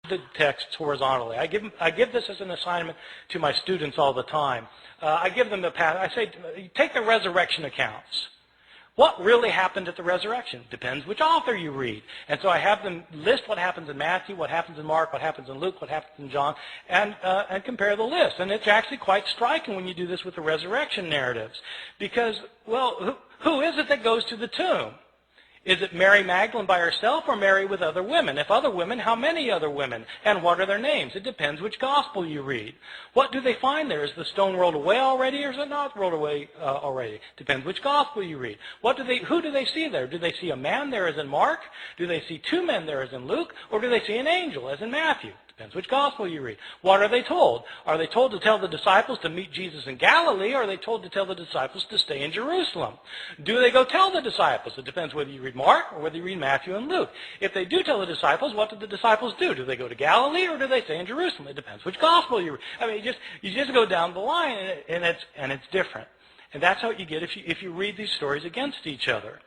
the text horizontally. I give this as an assignment to my students all the time. I give them the path. I say, take the resurrection accounts. What really happened at the resurrection? Depends which author you read. And so I have them list what happens in Matthew, what happens in Mark, what happens in Luke, what happens in John, and compare the list. And it's actually quite striking when you do this with the resurrection narratives. Because, well, who is it that goes to the tomb? Is it Mary Magdalene by herself or Mary with other women? If other women, how many other women? And what are their names? It depends which gospel you read. What do they find there? Is the stone rolled away already or is it not rolled away already? Depends which gospel you read. Who do they see there? Do they see a man there as in Mark? Do they see two men there as in Luke? Or do they see an angel as in Matthew? Depends which gospel you read. What are they told? Are they told to tell the disciples to meet Jesus in Galilee, or are they told to tell the disciples to stay in Jerusalem? Do they go tell the disciples? It depends whether you read Mark or whether you read Matthew and Luke. If they do tell the disciples, what do the disciples do? Do they go to Galilee, or do they stay in Jerusalem? It depends which gospel you read. I mean, you just go down the line, and it's different. And that's what you get if you read these stories against each other.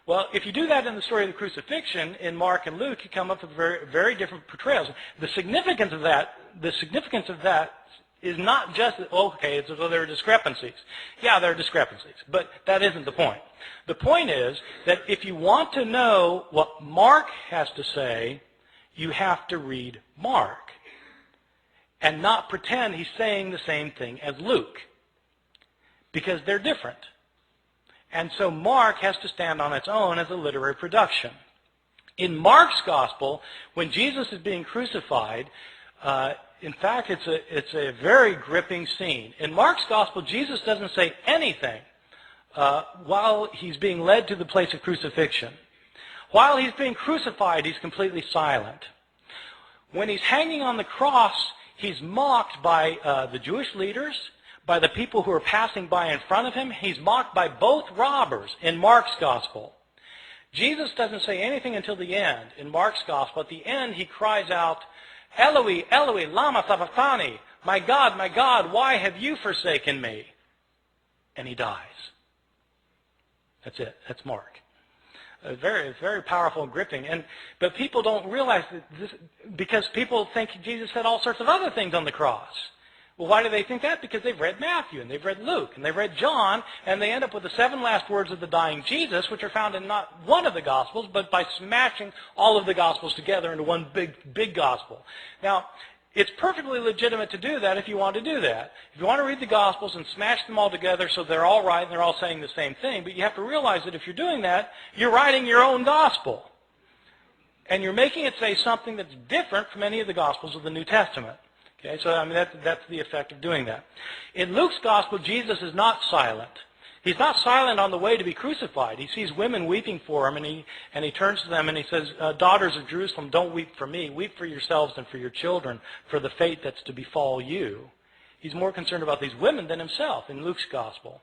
Well, if you do that in the story of the crucifixion in Mark and Luke, you come up with very, very different portrayals. The significance of that is not just that, okay, it's as though there are discrepancies. Yeah, there are discrepancies, but that isn't the point. The point is that if you want to know what Mark has to say, you have to read Mark and not pretend he's saying the same thing as Luke, because they're different. And so Mark has to stand on its own as a literary production. In Mark's gospel, when Jesus is being crucified, in fact, it's a very gripping scene. In Mark's gospel, Jesus doesn't say anything while he's being led to the place of crucifixion. While he's being crucified, he's completely silent. When he's hanging on the cross, he's mocked by the Jewish leaders, by the people who are passing by in front of him. He's mocked by both robbers in Mark's gospel. Jesus doesn't say anything until the end. In Mark's gospel, at the end, he cries out, Eloi, Eloi, lama sabachthani, my God, why have you forsaken me? And he dies. That's it. That's Mark. Very, very powerful and gripping. But people don't realize that this, because people think Jesus said all sorts of other things on the cross. Well, why do they think that? Because they've read Matthew, and they've read Luke, and they've read John, and they end up with the 7 last words of the dying Jesus, which are found in not one of the Gospels, but by smashing all of the Gospels together into one big Gospel. Now, it's perfectly legitimate to do that if you want to do that. If you want to read the Gospels and smash them all together so they're all right and they're all saying the same thing, but you have to realize that if you're doing that, you're writing your own Gospel. And you're making it say something that's different from any of the Gospels of the New Testament. Okay, so I mean that's the effect of doing that. In Luke's gospel, Jesus is not silent. He's not silent on the way to be crucified. He sees women weeping for him, and he turns to them and he says, daughters of Jerusalem, don't weep for me. Weep for yourselves and for your children, for the fate that's to befall you. He's more concerned about these women than himself in Luke's gospel.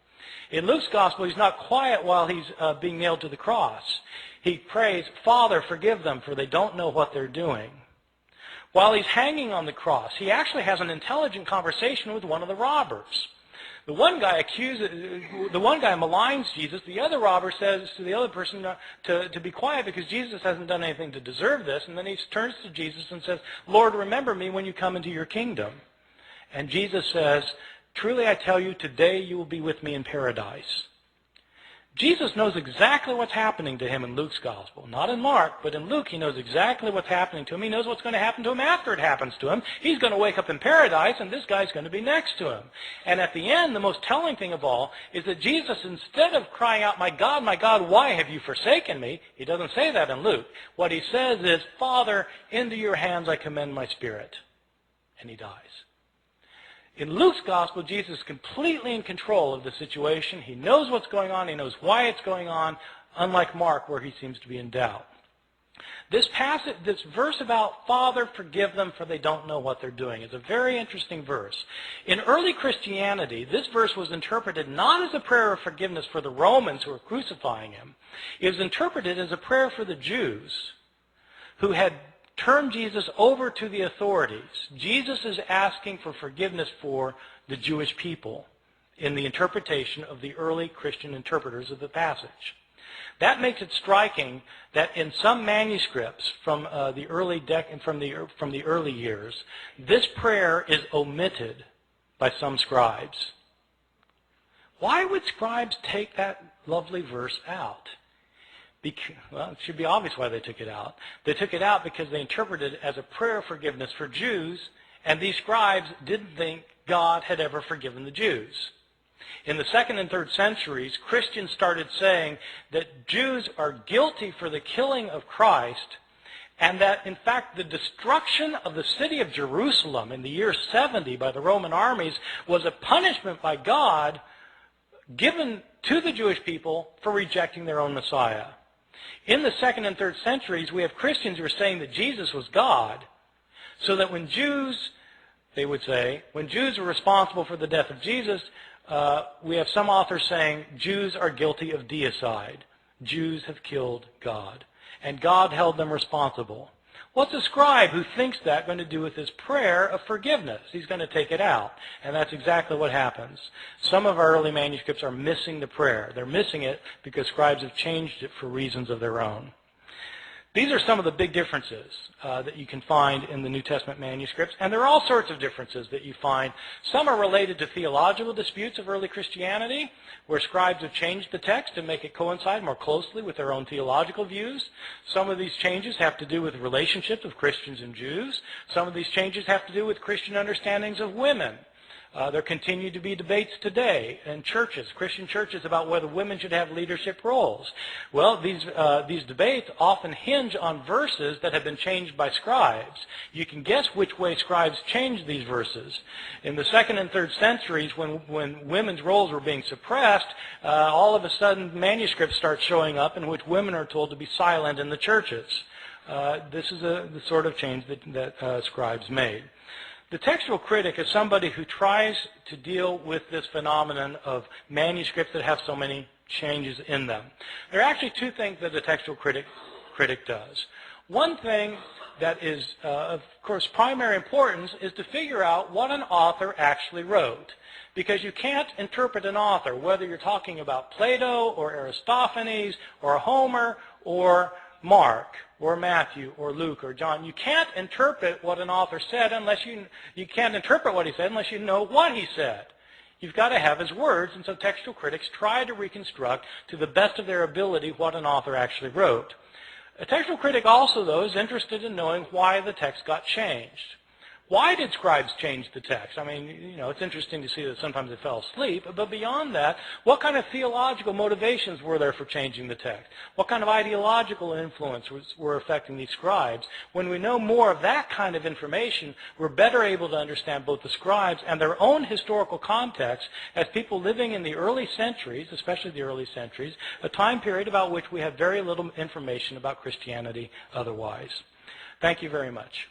In Luke's gospel, he's not quiet while he's being nailed to the cross. He prays, Father, forgive them, for they don't know what they're doing. While he's hanging on the cross, he actually has an intelligent conversation with one of the robbers. The one guy maligns Jesus. The other robber says to the other person to be quiet because Jesus hasn't done anything to deserve this. And then he turns to Jesus and says, Lord, remember me when you come into your kingdom. And Jesus says, truly I tell you, today you will be with me in paradise. Jesus knows exactly what's happening to him in Luke's gospel. Not in Mark, but in Luke he knows exactly what's happening to him. He knows what's going to happen to him after it happens to him. He's going to wake up in paradise, and this guy's going to be next to him. And at the end, the most telling thing of all is that Jesus, instead of crying out, my God, why have you forsaken me? He doesn't say that in Luke. What he says is, Father, into your hands I commend my spirit. And he dies. In Luke's gospel, Jesus is completely in control of the situation. He knows what's going on. He knows why it's going on, unlike Mark, where he seems to be in doubt. This verse about Father, forgive them, for they don't know what they're doing, is a very interesting verse. In early Christianity, this verse was interpreted not as a prayer of forgiveness for the Romans who were crucifying him. It was interpreted as a prayer for the Jews who had turn Jesus over to the authorities. Jesus is asking for forgiveness for the Jewish people in the interpretation of the early Christian interpreters of the passage. That makes it striking that in some manuscripts from the early years, this prayer is omitted by some scribes. Why would scribes take that lovely verse out? Well, it should be obvious why they took it out. They took it out because they interpreted it as a prayer of forgiveness for Jews, and these scribes didn't think God had ever forgiven the Jews. In the 2nd and 3rd centuries, Christians started saying that Jews are guilty for the killing of Christ, and that, in fact, the destruction of the city of Jerusalem in the year 70 by the Roman armies was a punishment by God given to the Jewish people for rejecting their own Messiah. In the 2nd and 3rd centuries, we have Christians who are saying that Jesus was God, so that when Jews, they would say, when Jews were responsible for the death of Jesus, we have some authors saying Jews are guilty of deicide. Jews have killed God, and God held them responsible. What's a scribe who thinks that going to do with his prayer of forgiveness? He's going to take it out, and that's exactly what happens. Some of our early manuscripts are missing the prayer. They're missing it because scribes have changed it for reasons of their own. These are some of the big differences that you can find in the New Testament manuscripts, and there are all sorts of differences that you find. Some are related to theological disputes of early Christianity, where scribes have changed the text to make it coincide more closely with their own theological views. Some of these changes have to do with relationships of Christians and Jews. Some of these changes have to do with Christian understandings of women. There continue to be debates today in churches, Christian churches, about whether women should have leadership roles. Well, these debates often hinge on verses that have been changed by scribes. You can guess which way scribes changed these verses. In the 2nd and 3rd centuries, when women's roles were being suppressed, all of a sudden manuscripts start showing up in which women are told to be silent in the churches. This is the sort of change that scribes made. The textual critic is somebody who tries to deal with this phenomenon of manuscripts that have so many changes in them. There are actually two things that the textual critic does. One thing that is, of course, primary importance is to figure out what an author actually wrote. Because you can't interpret an author, whether you're talking about Plato or Aristophanes or Homer or Mark or Matthew or Luke or John. You can't interpret what an author said unless you can't interpret what he said unless you know what he said. You've got to have his words, and so textual critics try to reconstruct to the best of their ability what an author actually wrote. A textual critic also, though, is interested in knowing why the text got changed. Why did scribes change the text? I mean, it's interesting to see that sometimes they fell asleep, but beyond that, what kind of theological motivations were there for changing the text? What kind of ideological influence were affecting these scribes? When we know more of that kind of information, we're better able to understand both the scribes and their own historical context as people living in the early centuries, especially the early centuries, a time period about which we have very little information about Christianity otherwise. Thank you very much.